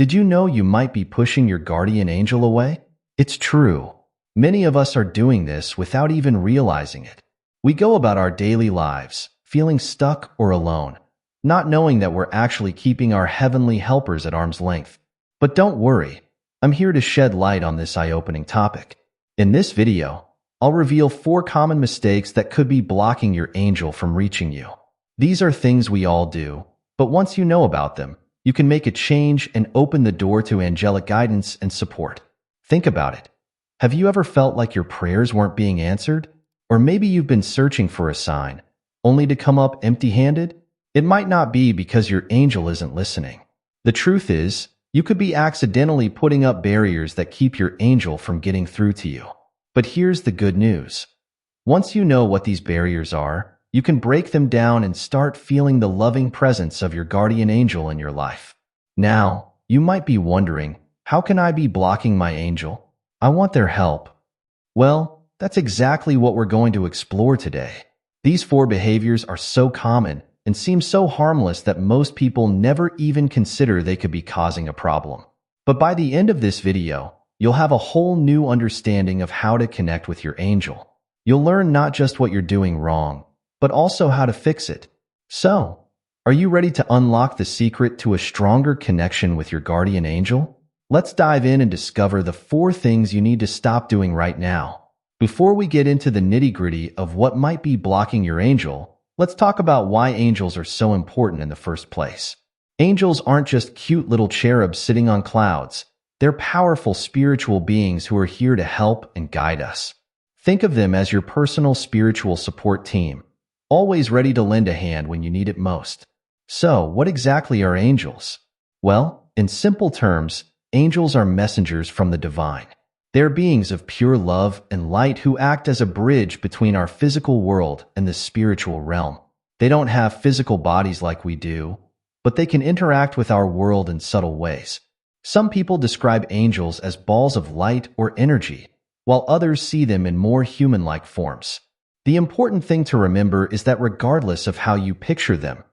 Did you know you might be pushing your guardian angel away? It's true. Many of us are doing this without even realizing it. We go about our daily lives, feeling stuck or alone, not knowing that we're actually keeping our heavenly helpers at arm's length. But don't worry, I'm here to shed light on this eye-opening topic. In this video, I'll reveal 4 common mistakes that could be blocking your angel from reaching you. These are things we all do, but once you know about them, you can make a change and open the door to angelic guidance and support. Think about it. Have you ever felt like your prayers weren't being answered? Or maybe you've been searching for a sign, only to come up empty-handed? It might not be because your angel isn't listening. The truth is, you could be accidentally putting up barriers that keep your angel from getting through to you. But here's the good news. Once you know what these barriers are, you can break them down and start feeling the loving presence of your guardian angel in your life. Now, you might be wondering, how can I be blocking my angel? I want their help. Well, that's exactly what we're going to explore today. These 4 behaviors are so common and seem so harmless that most people never even consider they could be causing a problem. But by the end of this video, you'll have a whole new understanding of how to connect with your angel. You'll learn not just what you're doing wrong, but also how to fix it. So, are you ready to unlock the secret to a stronger connection with your guardian angel? Let's dive in and discover the 4 things you need to stop doing right now. Before we get into the nitty-gritty of what might be blocking your angel, let's talk about why angels are so important in the first place. Angels aren't just cute little cherubs sitting on clouds. They're powerful spiritual beings who are here to help and guide us. Think of them as your personal spiritual support team, always ready to lend a hand when you need it most. So, what exactly are angels? Well, in simple terms, angels are messengers from the divine. They're beings of pure love and light who act as a bridge between our physical world and the spiritual realm. They don't have physical bodies like we do, but they can interact with our world in subtle ways. Some people describe angels as balls of light or energy, while others see them in more human-like forms. The important thing to remember is that regardless of how you picture them,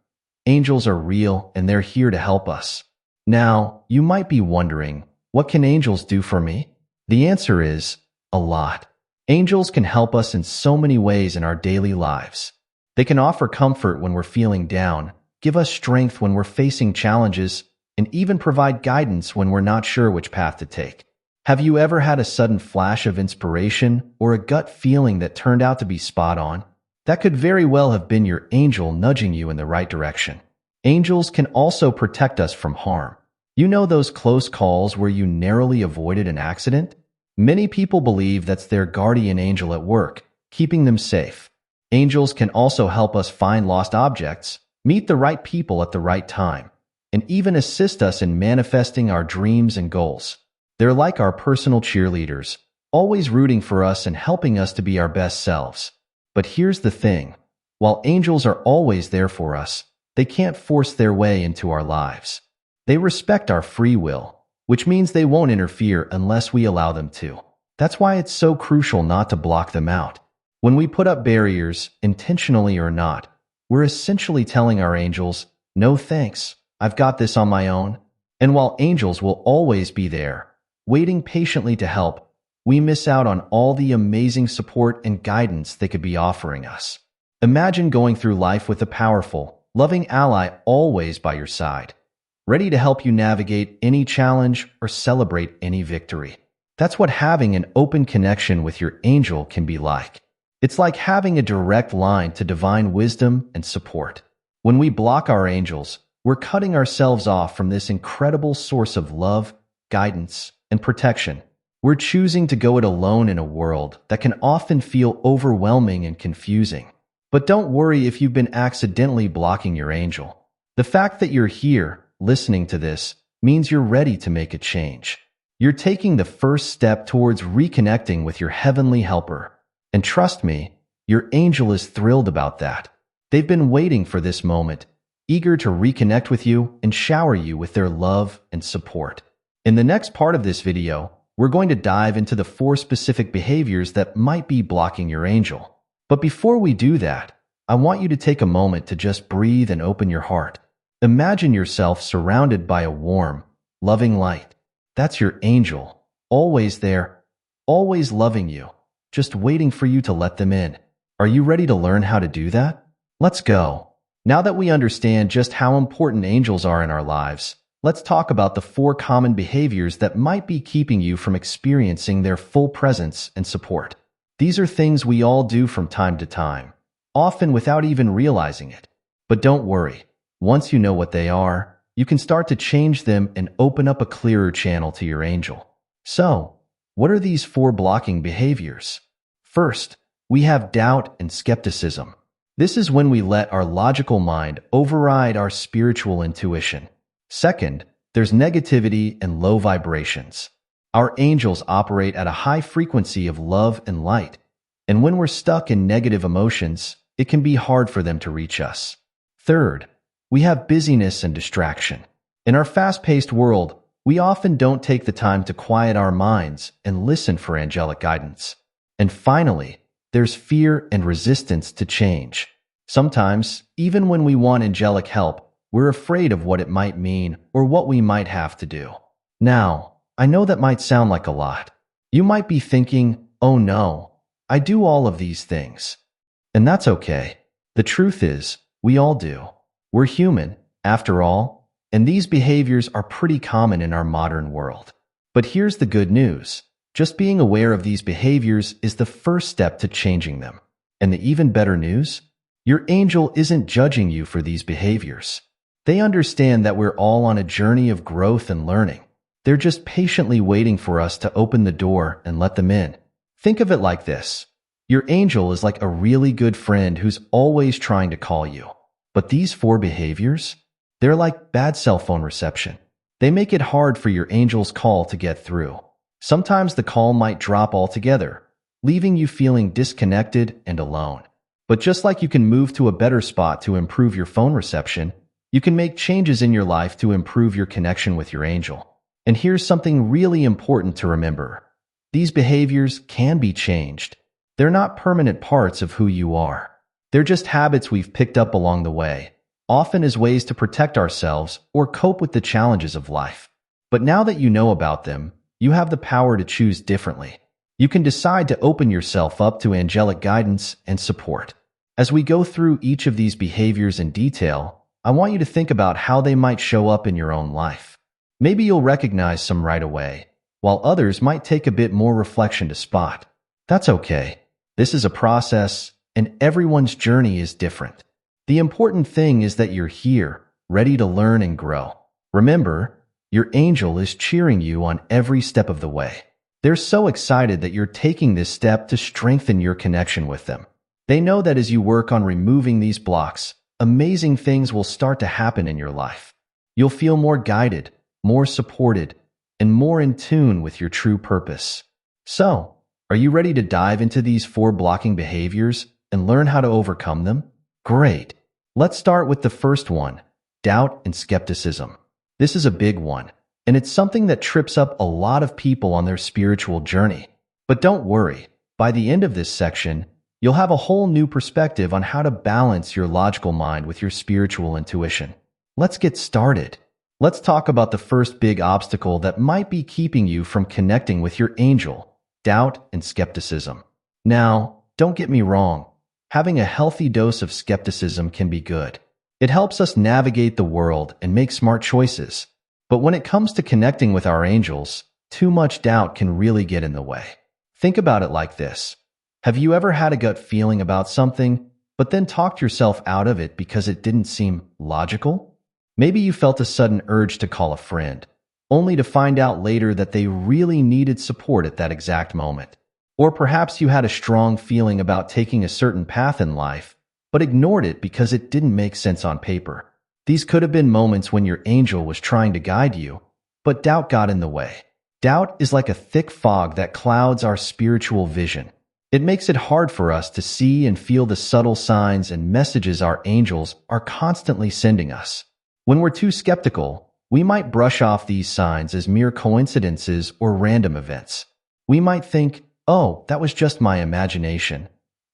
angels are real and they're here to help us. Now, you might be wondering, what can angels do for me? The answer is, a lot. Angels can help us in so many ways in our daily lives. They can offer comfort when we're feeling down, give us strength when we're facing challenges, and even provide guidance when we're not sure which path to take. Have you ever had a sudden flash of inspiration or a gut feeling that turned out to be spot on? That could very well have been your angel nudging you in the right direction. Angels can also protect us from harm. You know those close calls where you narrowly avoided an accident? Many people believe that's their guardian angel at work, keeping them safe. Angels can also help us find lost objects, meet the right people at the right time, and even assist us in manifesting our dreams and goals. They're like our personal cheerleaders, always rooting for us and helping us to be our best selves. But here's the thing. While angels are always there for us, they can't force their way into our lives. They respect our free will, which means they won't interfere unless we allow them to. That's why it's so crucial not to block them out. When we put up barriers, intentionally or not, we're essentially telling our angels, no thanks, I've got this on my own. And while angels will always be there, waiting patiently to help, we miss out on all the amazing support and guidance they could be offering us. Imagine going through life with a powerful, loving ally always by your side, ready to help you navigate any challenge or celebrate any victory. That's what having an open connection with your angel can be like. It's like having a direct line to divine wisdom and support. When we block our angels, we're cutting ourselves off from this incredible source of love, guidance, and protection. We're choosing to go it alone in a world that can often feel overwhelming and confusing. But don't worry if you've been accidentally blocking your angel. The fact that you're here, listening to this, means you're ready to make a change. You're taking the first step towards reconnecting with your heavenly helper. And trust me, your angel is thrilled about that. They've been waiting for this moment, eager to reconnect with you and shower you with their love and support. In the next part of this video, we're going to dive into the 4 specific behaviors that might be blocking your angel. But before we do that, I want you to take a moment to just breathe and open your heart. Imagine yourself surrounded by a warm, loving light. That's your angel, always there, always loving you, just waiting for you to let them in. Are you ready to learn how to do that? Let's go. Now that we understand just how important angels are in our lives, let's talk about the 4 common behaviors that might be keeping you from experiencing their full presence and support. These are things we all do from time to time, often without even realizing it. But don't worry, once you know what they are, you can start to change them and open up a clearer channel to your angel. So, what are these 4 blocking behaviors? First, we have doubt and skepticism. This is when we let our logical mind override our spiritual intuition. Second, there's negativity and low vibrations. Our angels operate at a high frequency of love and light, and when we're stuck in negative emotions, it can be hard for them to reach us. Third, we have busyness and distraction. In our fast-paced world, we often don't take the time to quiet our minds and listen for angelic guidance. And finally, there's fear and resistance to change. Sometimes, even when we want angelic help, we're afraid of what it might mean or what we might have to do. Now, I know that might sound like a lot. You might be thinking, oh no, I do all of these things. And that's okay. The truth is, we all do. We're human, after all, and these behaviors are pretty common in our modern world. But here's the good news. Just being aware of these behaviors is the first step to changing them. And the even better news? Your angel isn't judging you for these behaviors. They understand that we're all on a journey of growth and learning. They're just patiently waiting for us to open the door and let them in. Think of it like this. Your angel is like a really good friend who's always trying to call you. But these 4 behaviors? They're like bad cell phone reception. They make it hard for your angel's call to get through. Sometimes the call might drop altogether, leaving you feeling disconnected and alone. But just like you can move to a better spot to improve your phone reception, you can make changes in your life to improve your connection with your angel. And here's something really important to remember. These behaviors can be changed. They're not permanent parts of who you are. They're just habits we've picked up along the way, often as ways to protect ourselves or cope with the challenges of life. But now that you know about them, you have the power to choose differently. You can decide to open yourself up to angelic guidance and support. As we go through each of these behaviors in detail, I want you to think about how they might show up in your own life. Maybe you'll recognize some right away, while others might take a bit more reflection to spot. That's okay. This is a process, and everyone's journey is different. The important thing is that you're here, ready to learn and grow. Remember, your angel is cheering you on every step of the way. They're so excited that you're taking this step to strengthen your connection with them. They know that as you work on removing these blocks, amazing things will start to happen in your life. You'll feel more guided, more supported, and more in tune with your true purpose. So, are you ready to dive into these 4 blocking behaviors and learn how to overcome them? Great. Let's start with the first one, doubt and skepticism. This is a big one, and it's something that trips up a lot of people on their spiritual journey. But don't worry, by the end of this section, you'll have a whole new perspective on how to balance your logical mind with your spiritual intuition. Let's get started. Let's talk about the first big obstacle that might be keeping you from connecting with your angel, doubt and skepticism. Now, don't get me wrong. Having a healthy dose of skepticism can be good. It helps us navigate the world and make smart choices. But when it comes to connecting with our angels, too much doubt can really get in the way. Think about it like this. Have you ever had a gut feeling about something, but then talked yourself out of it because it didn't seem logical? Maybe you felt a sudden urge to call a friend, only to find out later that they really needed support at that exact moment. Or perhaps you had a strong feeling about taking a certain path in life, but ignored it because it didn't make sense on paper. These could have been moments when your angel was trying to guide you, but doubt got in the way. Doubt is like a thick fog that clouds our spiritual vision. It makes it hard for us to see and feel the subtle signs and messages our angels are constantly sending us. When we're too skeptical, we might brush off these signs as mere coincidences or random events. We might think, oh, that was just my imagination.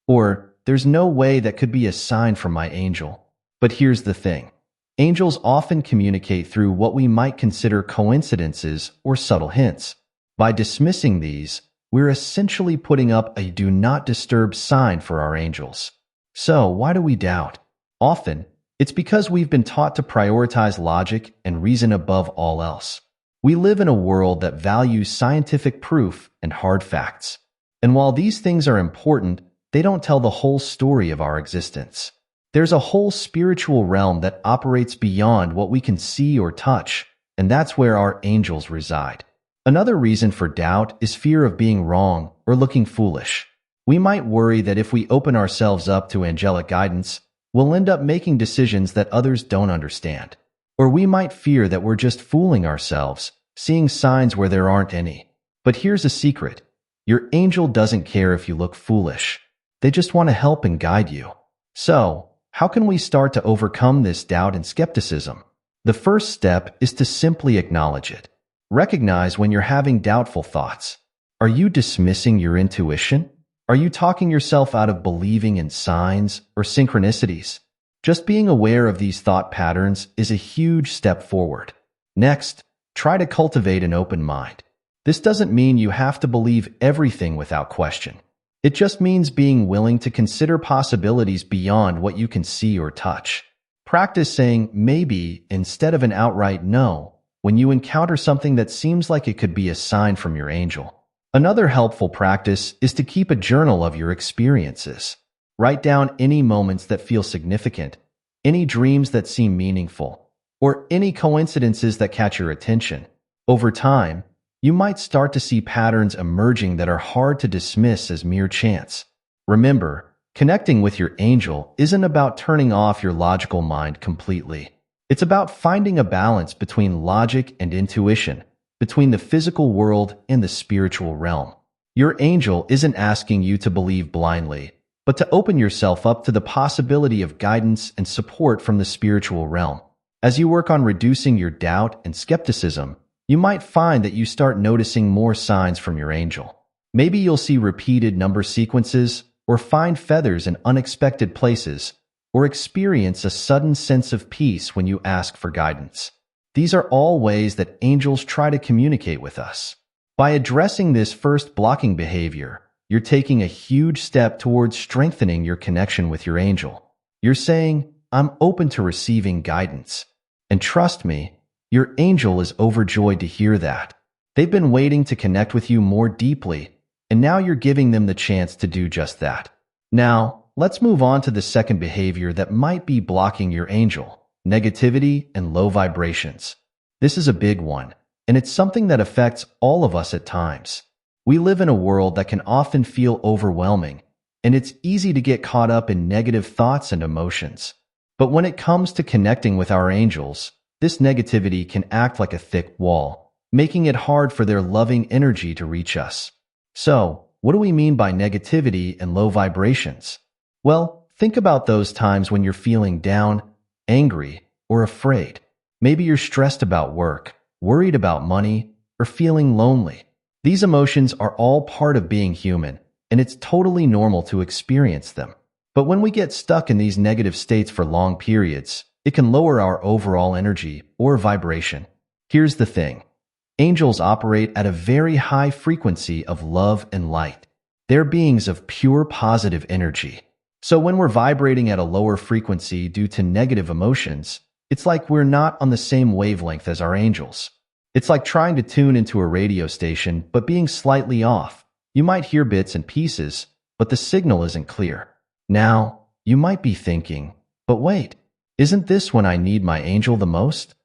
Or, there's no way that could be a sign from my angel. But here's the thing. Angels often communicate through what we might consider coincidences or subtle hints. By dismissing these, we're essentially putting up a do not disturb sign for our angels. So, why do we doubt? Often, it's because we've been taught to prioritize logic and reason above all else. We live in a world that values scientific proof and hard facts. And while these things are important, they don't tell the whole story of our existence. There's a whole spiritual realm that operates beyond what we can see or touch, and that's where our angels reside. Another reason for doubt is fear of being wrong or looking foolish. We might worry that if we open ourselves up to angelic guidance, we'll end up making decisions that others don't understand. Or we might fear that we're just fooling ourselves, seeing signs where there aren't any. But here's a secret. Your angel doesn't care if you look foolish. They just want to help and guide you. So, how can we start to overcome this doubt and skepticism? The first step is to simply acknowledge it. Recognize when you're having doubtful thoughts. Are you dismissing your intuition? Are you talking yourself out of believing in signs or synchronicities? Just being aware of these thought patterns is a huge step forward. Next, try to cultivate an open mind. This doesn't mean you have to believe everything without question. It just means being willing to consider possibilities beyond what you can see or touch. Practice saying maybe instead of an outright no when you encounter something that seems like it could be a sign from your angel. Another helpful practice is to keep a journal of your experiences. Write down any moments that feel significant, any dreams that seem meaningful, or any coincidences that catch your attention. Over time, you might start to see patterns emerging that are hard to dismiss as mere chance. Remember, connecting with your angel isn't about turning off your logical mind completely. It's about finding a balance between logic and intuition, between the physical world and the spiritual realm. Your angel isn't asking you to believe blindly, but to open yourself up to the possibility of guidance and support from the spiritual realm. As you work on reducing your doubt and skepticism, you might find that you start noticing more signs from your angel. Maybe you'll see repeated number sequences, or find feathers in unexpected places, or experience a sudden sense of peace when you ask for guidance. These are all ways that angels try to communicate with us. By addressing this first blocking behavior, you're taking a huge step towards strengthening your connection with your angel. You're saying, I'm open to receiving guidance. And trust me, your angel is overjoyed to hear that. They've been waiting to connect with you more deeply, and now you're giving them the chance to do just that. Now, let's move on to the second behavior that might be blocking your angel: negativity and low vibrations. This is a big one, and it's something that affects all of us at times. We live in a world that can often feel overwhelming, and it's easy to get caught up in negative thoughts and emotions. But when it comes to connecting with our angels, this negativity can act like a thick wall, making it hard for their loving energy to reach us. So, what do we mean by negativity and low vibrations? Well, think about those times when you're feeling down, angry, or afraid. Maybe you're stressed about work, worried about money, or feeling lonely. These emotions are all part of being human, and it's totally normal to experience them. But when we get stuck in these negative states for long periods, it can lower our overall energy or vibration. Here's the thing. Angels operate at a very high frequency of love and light. They're beings of pure positive energy. So when we're vibrating at a lower frequency due to negative emotions, it's like we're not on the same wavelength as our angels. It's like trying to tune into a radio station but being slightly off. You might hear bits and pieces, but the signal isn't clear. Now, you might be thinking, but wait, isn't this when I need my angel the most?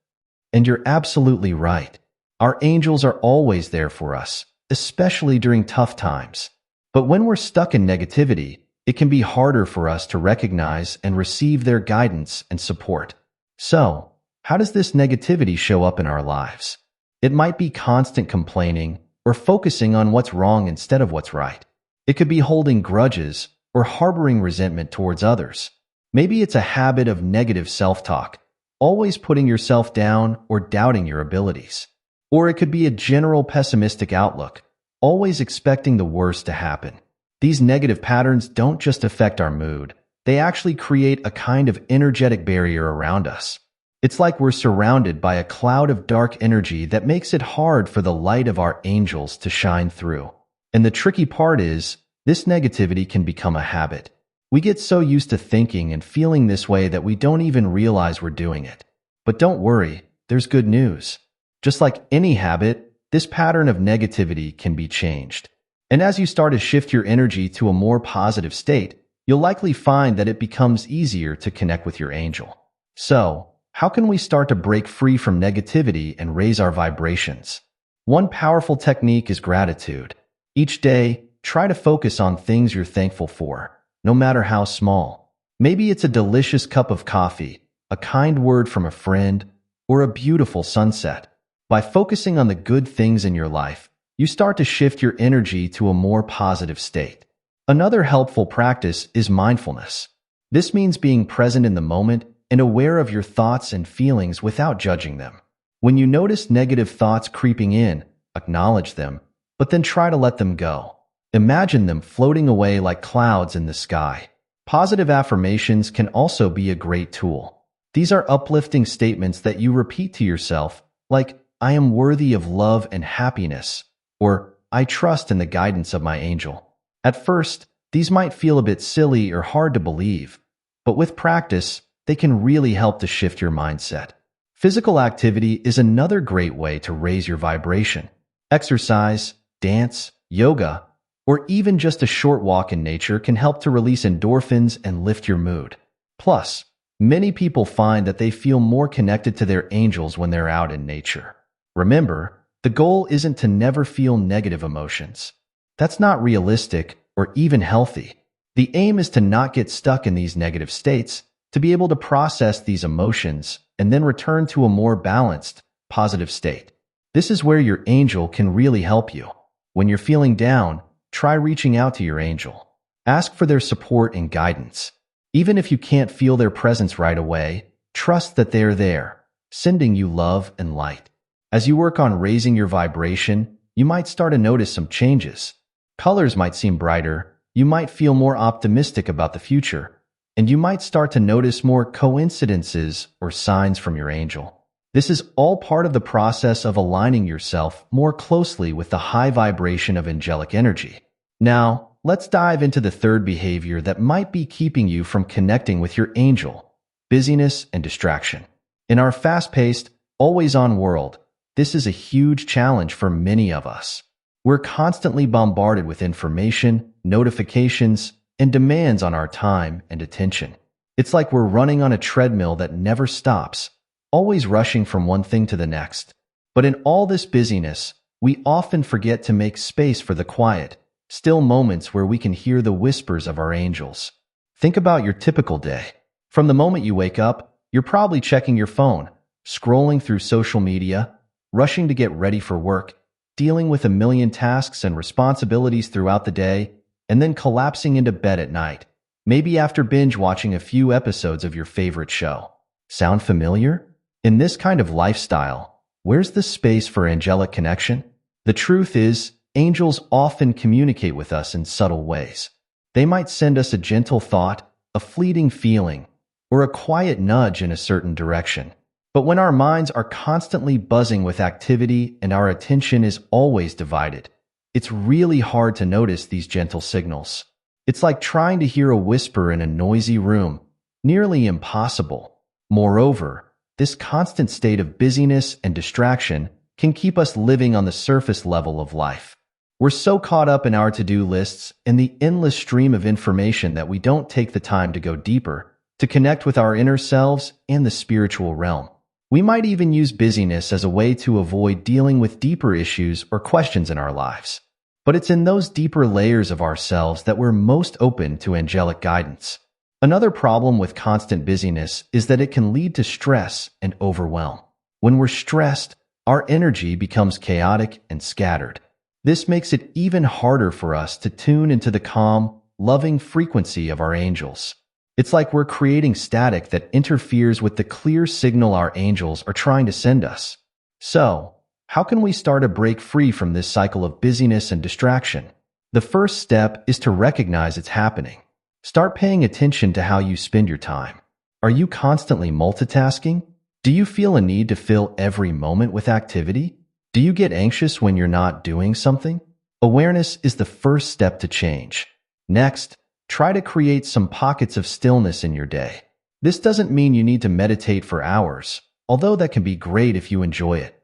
And you're absolutely right. Our angels are always there for us, especially during tough times. But when we're stuck in negativity, it can be harder for us to recognize and receive their guidance and support. So, how does this negativity show up in our lives? It might be constant complaining or focusing on what's wrong instead of what's right. It could be holding grudges or harboring resentment towards others. Maybe it's a habit of negative self-talk, always putting yourself down or doubting your abilities. Or it could be a general pessimistic outlook, always expecting the worst to happen. These negative patterns don't just affect our mood, they actually create a kind of energetic barrier around us. It's like we're surrounded by a cloud of dark energy that makes it hard for the light of our angels to shine through. And the tricky part is, this negativity can become a habit. We get so used to thinking and feeling this way that we don't even realize we're doing it. But don't worry, there's good news. Just like any habit, this pattern of negativity can be changed. And as you start to shift your energy to a more positive state, you'll likely find that it becomes easier to connect with your angel. So, how can we start to break free from negativity and raise our vibrations? One powerful technique is gratitude. Each day, try to focus on things you're thankful for, no matter how small. Maybe it's a delicious cup of coffee, a kind word from a friend, or a beautiful sunset. By focusing on the good things in your life, you start to shift your energy to a more positive state. Another helpful practice is mindfulness. This means being present in the moment and aware of your thoughts and feelings without judging them. When you notice negative thoughts creeping in, acknowledge them, but then try to let them go. Imagine them floating away like clouds in the sky. Positive affirmations can also be a great tool. These are uplifting statements that you repeat to yourself, like, "I am worthy of love and happiness," or "I trust in the guidance of my angel." At first, these might feel a bit silly or hard to believe, but with practice, they can really help to shift your mindset. Physical activity is another great way to raise your vibration. Exercise, dance, yoga, or even just a short walk in nature can help to release endorphins and lift your mood. Plus, many people find that they feel more connected to their angels when they're out in nature. Remember, the goal isn't to never feel negative emotions. That's not realistic or even healthy. The aim is to not get stuck in these negative states, to be able to process these emotions and then return to a more balanced, positive state. This is where your angel can really help you. When you're feeling down, try reaching out to your angel. Ask for their support and guidance. Even if you can't feel their presence right away, trust that they're there, sending you love and light. As you work on raising your vibration, you might start to notice some changes. Colors might seem brighter, you might feel more optimistic about the future, and you might start to notice more coincidences or signs from your angel. This is all part of the process of aligning yourself more closely with the high vibration of angelic energy. Now, let's dive into the third behavior that might be keeping you from connecting with your angel: busyness and distraction. In our fast-paced, always-on world, this is a huge challenge for many of us. We're constantly bombarded with information, notifications, and demands on our time and attention. It's like we're running on a treadmill that never stops, always rushing from one thing to the next. But in all this busyness, we often forget to make space for the quiet, still moments where we can hear the whispers of our angels. Think about your typical day. From the moment you wake up, you're probably checking your phone, scrolling through social media, rushing to get ready for work, dealing with a million tasks and responsibilities throughout the day, and then collapsing into bed at night, maybe after binge watching a few episodes of your favorite show. Sound familiar? In this kind of lifestyle, where's the space for angelic connection? The truth is, angels often communicate with us in subtle ways. They might send us a gentle thought, a fleeting feeling, or a quiet nudge in a certain direction. But when our minds are constantly buzzing with activity and our attention is always divided, it's really hard to notice these gentle signals. It's like trying to hear a whisper in a noisy room, nearly impossible. Moreover, this constant state of busyness and distraction can keep us living on the surface level of life. We're so caught up in our to-do lists and the endless stream of information that we don't take the time to go deeper, to connect with our inner selves and the spiritual realm. We might even use busyness as a way to avoid dealing with deeper issues or questions in our lives. But it's in those deeper layers of ourselves that we're most open to angelic guidance. Another problem with constant busyness is that it can lead to stress and overwhelm. When we're stressed, our energy becomes chaotic and scattered. This makes it even harder for us to tune into the calm, loving frequency of our angels. It's like we're creating static that interferes with the clear signal our angels are trying to send us. So, how can we start to break free from this cycle of busyness and distraction? The first step is to recognize it's happening. Start paying attention to how you spend your time. Are you constantly multitasking? Do you feel a need to fill every moment with activity? Do you get anxious when you're not doing something? Awareness is the first step to change. Next, try to create some pockets of stillness in your day. This doesn't mean you need to meditate for hours, although that can be great if you enjoy it.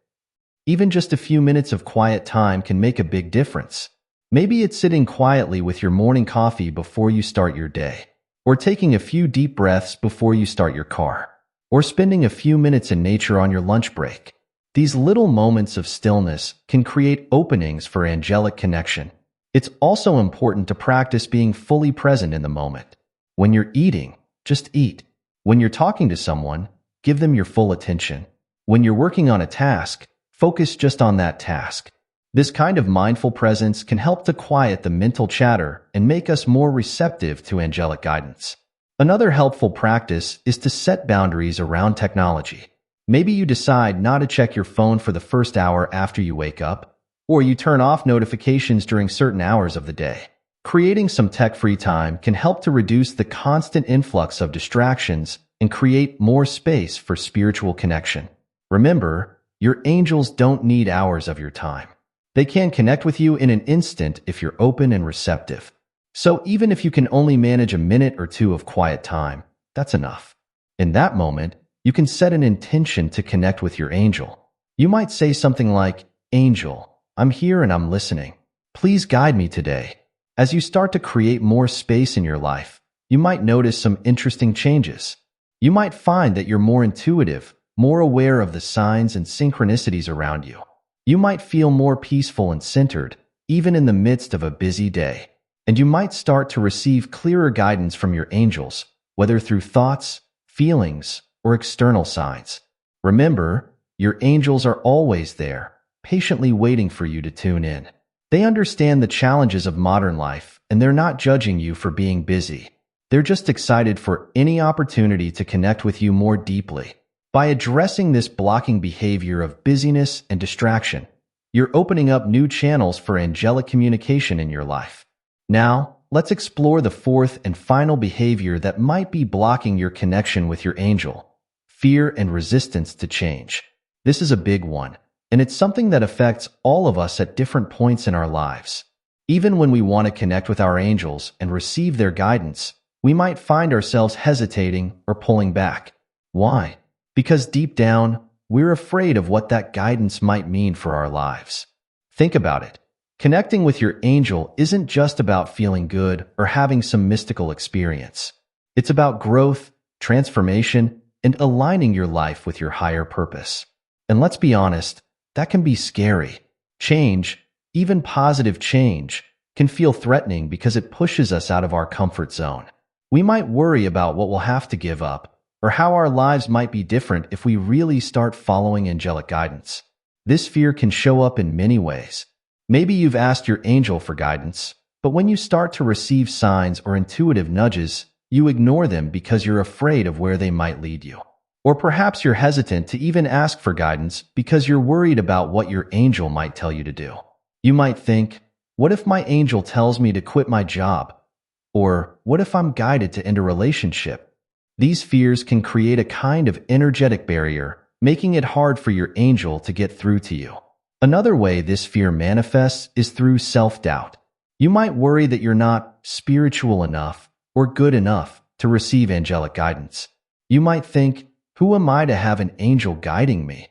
Even just a few minutes of quiet time can make a big difference. Maybe it's sitting quietly with your morning coffee before you start your day, or taking a few deep breaths before you start your car, or spending a few minutes in nature on your lunch break. These little moments of stillness can create openings for angelic connection. It's also important to practice being fully present in the moment. When you're eating, just eat. When you're talking to someone, give them your full attention. When you're working on a task, focus just on that task. This kind of mindful presence can help to quiet the mental chatter and make us more receptive to angelic guidance. Another helpful practice is to set boundaries around technology. Maybe you decide not to check your phone for the first hour after you wake up, or you turn off notifications during certain hours of the day. Creating some tech-free time can help to reduce the constant influx of distractions and create more space for spiritual connection. Remember, your angels don't need hours of your time. They can connect with you in an instant if you're open and receptive. So even if you can only manage a minute or two of quiet time, that's enough. In that moment, you can set an intention to connect with your angel. You might say something like, "Angel, I'm here and I'm listening. Please guide me today." As you start to create more space in your life, you might notice some interesting changes. You might find that you're more intuitive, more aware of the signs and synchronicities around you. You might feel more peaceful and centered, even in the midst of a busy day. And you might start to receive clearer guidance from your angels, whether through thoughts, feelings, or external signs. Remember, your angels are always there, patiently waiting for you to tune in. They understand the challenges of modern life, and they're not judging you for being busy. They're just excited for any opportunity to connect with you more deeply. By addressing this blocking behavior of busyness and distraction, you're opening up new channels for angelic communication in your life. Now, let's explore the fourth and final behavior that might be blocking your connection with your angel: fear and resistance to change. This is a big one, and it's something that affects all of us at different points in our lives. Even when we want to connect with our angels and receive their guidance, we might find ourselves hesitating or pulling back. Why? Because deep down, we're afraid of what that guidance might mean for our lives. Think about it. Connecting with your angel isn't just about feeling good or having some mystical experience. It's about growth, transformation, and aligning your life with your higher purpose. And let's be honest, that can be scary. Change, even positive change, can feel threatening because it pushes us out of our comfort zone. We might worry about what we'll have to give up, or how our lives might be different if we really start following angelic guidance. This fear can show up in many ways. Maybe you've asked your angel for guidance, but when you start to receive signs or intuitive nudges, you ignore them because you're afraid of where they might lead you. Or perhaps you're hesitant to even ask for guidance because you're worried about what your angel might tell you to do. You might think, what if my angel tells me to quit my job? Or what if I'm guided to end a relationship? These fears can create a kind of energetic barrier, making it hard for your angel to get through to you. Another way this fear manifests is through self-doubt. You might worry that you're not spiritual enough or good enough to receive angelic guidance. You might think, who am I to have an angel guiding me?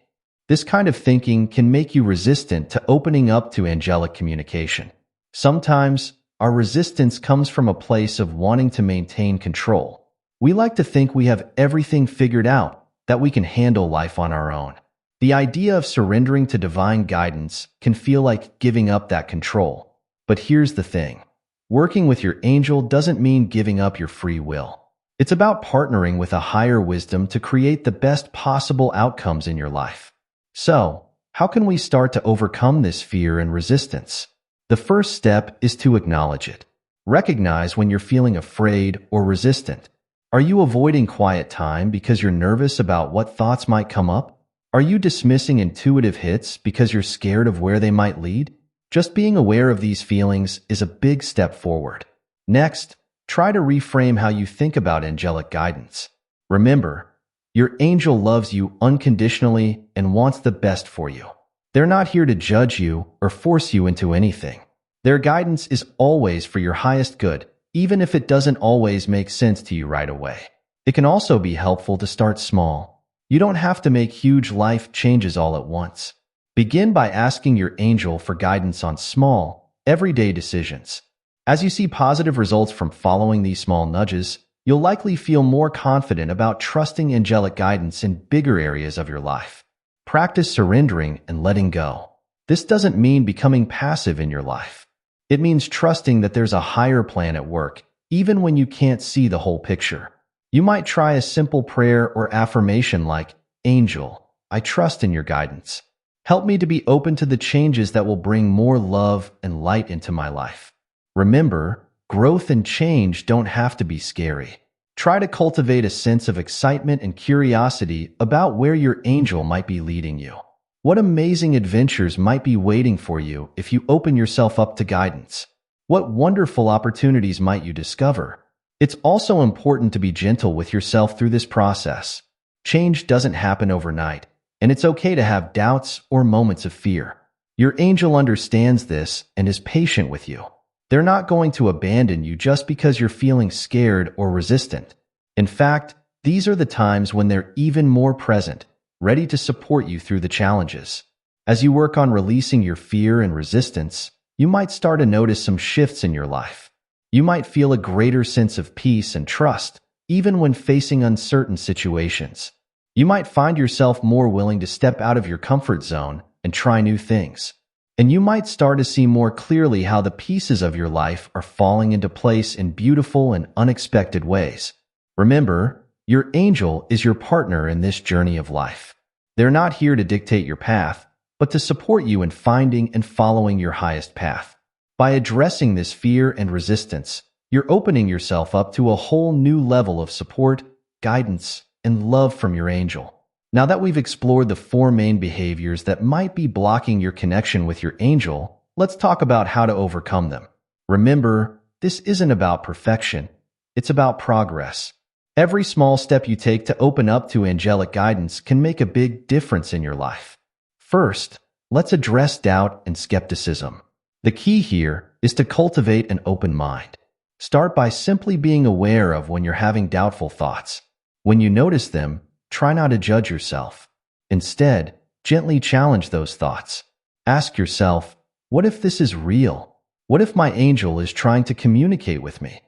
This kind of thinking can make you resistant to opening up to angelic communication. Sometimes, our resistance comes from a place of wanting to maintain control. We like to think we have everything figured out, that we can handle life on our own. The idea of surrendering to divine guidance can feel like giving up that control. But here's the thing. Working with your angel doesn't mean giving up your free will. It's about partnering with a higher wisdom to create the best possible outcomes in your life. So, how can we start to overcome this fear and resistance? The first step is to acknowledge it. Recognize when you're feeling afraid or resistant. Are you avoiding quiet time because you're nervous about what thoughts might come up? Are you dismissing intuitive hits because you're scared of where they might lead? Just being aware of these feelings is a big step forward. Next, try to reframe how you think about angelic guidance. Remember, Your angel loves you unconditionally and wants the best for you. They're not here to judge you or force you into anything. Their guidance is always for your highest good, even if it doesn't always make sense to you right away. It can also be helpful to start small. You don't have to make huge life changes all at once. Begin by asking your angel for guidance on small, everyday decisions. As you see positive results from following these small nudges, you'll likely feel more confident about trusting angelic guidance in bigger areas of your life. Practice surrendering and letting go. This doesn't mean becoming passive in your life. It means trusting that there's a higher plan at work, even when you can't see the whole picture. You might try a simple prayer or affirmation like, "Angel, I trust in your guidance. Help me to be open to the changes that will bring more love and light into my life." Remember, growth and change don't have to be scary. Try to cultivate a sense of excitement and curiosity about where your angel might be leading you. What amazing adventures might be waiting for you if you open yourself up to guidance? What wonderful opportunities might you discover? It's also important to be gentle with yourself through this process. Change doesn't happen overnight, and it's okay to have doubts or moments of fear. Your angel understands this and is patient with you. They're not going to abandon you just because you're feeling scared or resistant. In fact, these are the times when they're even more present, ready to support you through the challenges. As you work on releasing your fear and resistance, you might start to notice some shifts in your life. You might feel a greater sense of peace and trust, even when facing uncertain situations. You might find yourself more willing to step out of your comfort zone and try new things. And you might start to see more clearly how the pieces of your life are falling into place in beautiful and unexpected ways. Remember, your angel is your partner in this journey of life. They're not here to dictate your path, but to support you in finding and following your highest path. By addressing this fear and resistance, you're opening yourself up to a whole new level of support, guidance, and love from your angel. Now that we've explored the 4 main behaviors that might be blocking your connection with your angel, let's talk about how to overcome them. Remember, this isn't about perfection. It's about progress. Every small step you take to open up to angelic guidance can make a big difference in your life. First, let's address doubt and skepticism. The key here is to cultivate an open mind. Start by simply being aware of when you're having doubtful thoughts. When you notice them, try not to judge yourself. Instead, gently challenge those thoughts. Ask yourself, what if this is real? What if my angel is trying to communicate with me?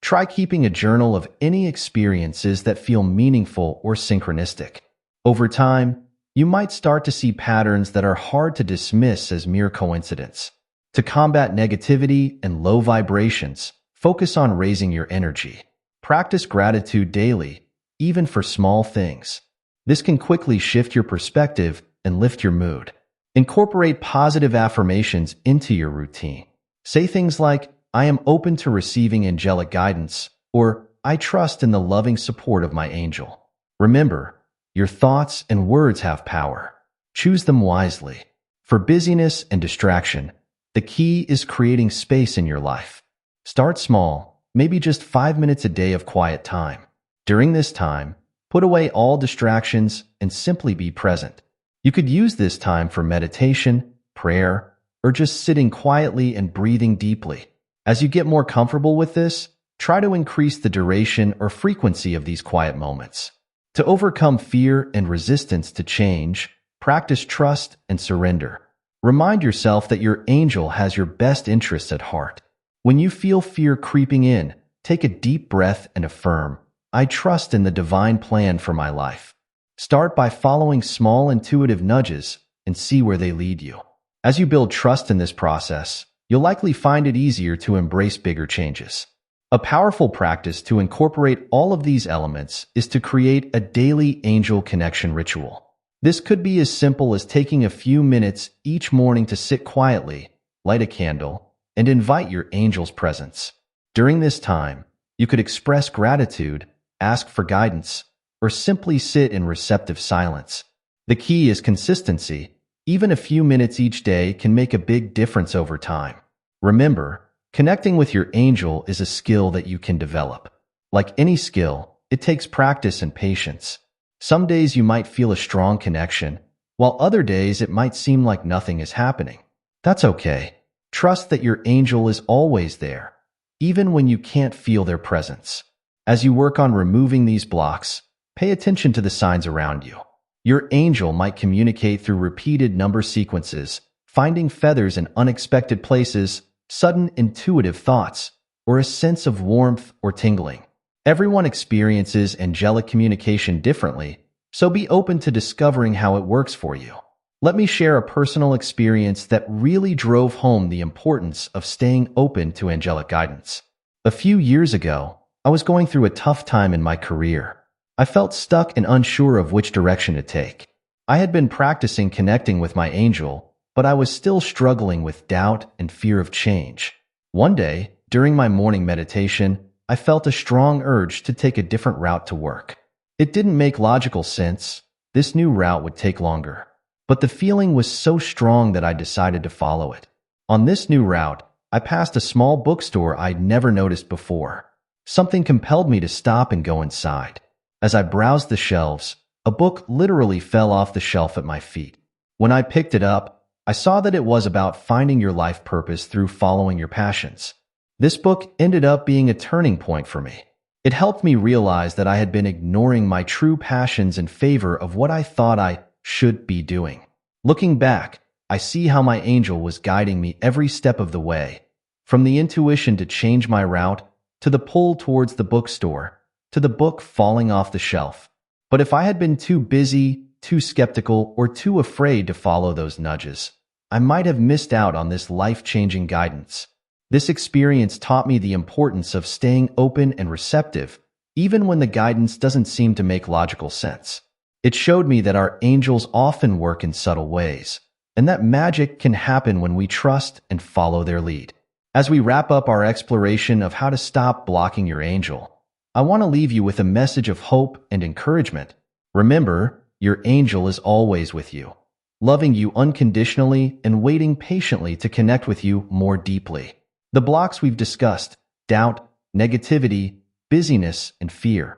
Try keeping a journal of any experiences that feel meaningful or synchronistic. Over time, you might start to see patterns that are hard to dismiss as mere coincidence. To combat negativity and low vibrations, focus on raising your energy. Practice gratitude daily, even for small things. This can quickly shift your perspective and lift your mood. Incorporate positive affirmations into your routine. Say things like, "I am open to receiving angelic guidance," or "I trust in the loving support of my angel." Remember, your thoughts and words have power. Choose them wisely. For busyness and distraction, the key is creating space in your life. Start small, maybe just 5 minutes a day of quiet time. During this time, put away all distractions and simply be present. You could use this time for meditation, prayer, or just sitting quietly and breathing deeply. As you get more comfortable with this, try to increase the duration or frequency of these quiet moments. To overcome fear and resistance to change, practice trust and surrender. Remind yourself that your angel has your best interests at heart. When you feel fear creeping in, take a deep breath and affirm, "I trust in the divine plan for my life." Start by following small intuitive nudges and see where they lead you. As you build trust in this process, you'll likely find it easier to embrace bigger changes. A powerful practice to incorporate all of these elements is to create a daily angel connection ritual. This could be as simple as taking a few minutes each morning to sit quietly, light a candle, and invite your angel's presence. During this time, you could express gratitude, ask for guidance, or simply sit in receptive silence. The key is consistency. Even a few minutes each day can make a big difference over time. Remember, connecting with your angel is a skill that you can develop. Like any skill, it takes practice and patience. Some days you might feel a strong connection, while other days it might seem like nothing is happening. That's okay. Trust that your angel is always there, even when you can't feel their presence. As you work on removing these blocks, pay attention to the signs around you. Your angel might communicate through repeated number sequences, finding feathers in unexpected places, sudden intuitive thoughts, or a sense of warmth or tingling. Everyone experiences angelic communication differently, so be open to discovering how it works for you. Let me share a personal experience that really drove home the importance of staying open to angelic guidance. A few years ago, I was going through a tough time in my career. I felt stuck and unsure of which direction to take. I had been practicing connecting with my angel, but I was still struggling with doubt and fear of change. One day, during my morning meditation, I felt a strong urge to take a different route to work. It didn't make logical sense. This new route would take longer. But the feeling was so strong that I decided to follow it. On this new route, I passed a small bookstore I'd never noticed before. Something compelled me to stop and go inside. As I browsed the shelves, a book literally fell off the shelf at my feet. When I picked it up, I saw that it was about finding your life purpose through following your passions. This book ended up being a turning point for me. It helped me realize that I had been ignoring my true passions in favor of what I thought I should be doing. Looking back, I see how my angel was guiding me every step of the way, from the intuition to change my route, to the pull towards the bookstore, to the book falling off the shelf. But if I had been too busy, too skeptical, or too afraid to follow those nudges, I might have missed out on this life-changing guidance. This experience taught me the importance of staying open and receptive, even when the guidance doesn't seem to make logical sense. It showed me that our angels often work in subtle ways, and that magic can happen when we trust and follow their lead. As we wrap up our exploration of how to stop blocking your angel, I want to leave you with a message of hope and encouragement. Remember, your angel is always with you, loving you unconditionally and waiting patiently to connect with you more deeply. The blocks we've discussed, doubt, negativity, busyness, and fear,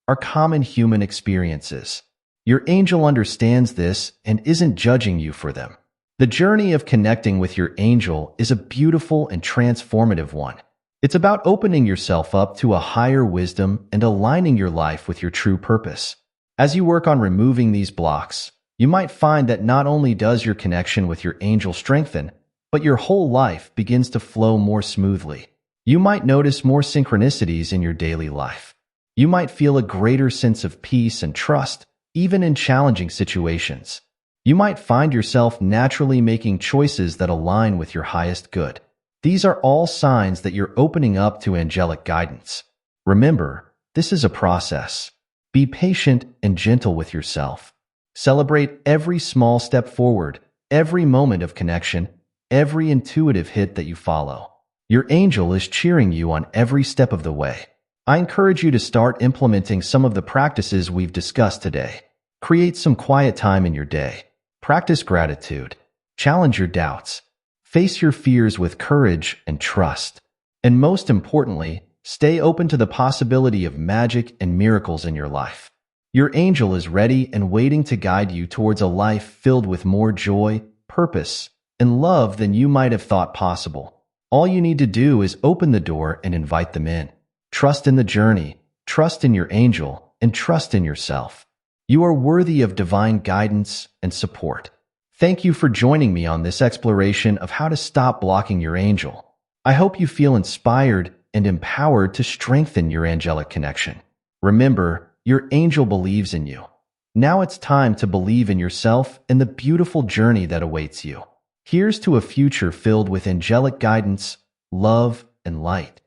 are common human experiences. Your angel understands this and isn't judging you for them. The journey of connecting with your angel is a beautiful and transformative one. It's about opening yourself up to a higher wisdom and aligning your life with your true purpose. As you work on removing these blocks, you might find that not only does your connection with your angel strengthen, but your whole life begins to flow more smoothly. You might notice more synchronicities in your daily life. You might feel a greater sense of peace and trust, even in challenging situations. You might find yourself naturally making choices that align with your highest good. These are all signs that you're opening up to angelic guidance. Remember, this is a process. Be patient and gentle with yourself. Celebrate every small step forward, every moment of connection, every intuitive hit that you follow. Your angel is cheering you on every step of the way. I encourage you to start implementing some of the practices we've discussed today. Create some quiet time in your day. Practice gratitude. Challenge your doubts. Face your fears with courage and trust. And most importantly, stay open to the possibility of magic and miracles in your life. Your angel is ready and waiting to guide you towards a life filled with more joy, purpose, and love than you might have thought possible. All you need to do is open the door and invite them in. Trust in the journey, trust in your angel, and trust in yourself. You are worthy of divine guidance and support. Thank you for joining me on this exploration of how to stop blocking your angel. I hope you feel inspired and empowered to strengthen your angelic connection. Remember, your angel believes in you. Now it's time to believe in yourself and the beautiful journey that awaits you. Here's to a future filled with angelic guidance, love, and light.